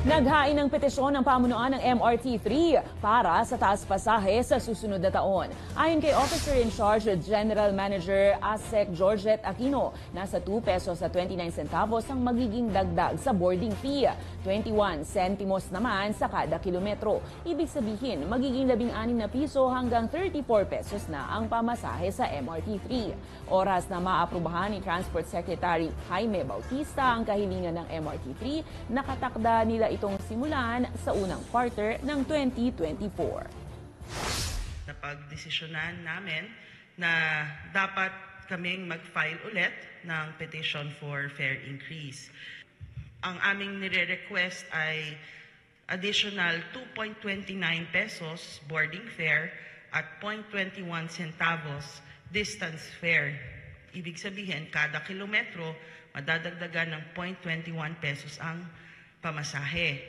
Naghain ng petisyon ng pamunuan ng MRT-3 para sa taas pasahe sa susunod na taon. Ayon kay Officer in Charge General Manager ASEC Georgette Aquino, nasa 2 pesos sa 29 centavos ang magiging dagdag sa boarding fee. 21 centimos naman sa kada kilometro. Ibig sabihin, magiging 16 na piso hanggang 34 pesos na ang pamasahe sa MRT-3. Oras na maaprubahan ni Transport Secretary Jaime Bautista ang kahilingan ng MRT-3, nakatakda nila itong simulan sa unang quarter ng 2024. Napagdesisyonan namin na dapat kaming mag-file ulit ng petition for fare increase. Ang aming nire-request ay additional 2.29 pesos boarding fare at 0.21 centavos distance fare. Ibig sabihin, kada kilometro, madadagdagan ng 0.21 pesos ang pamasahe.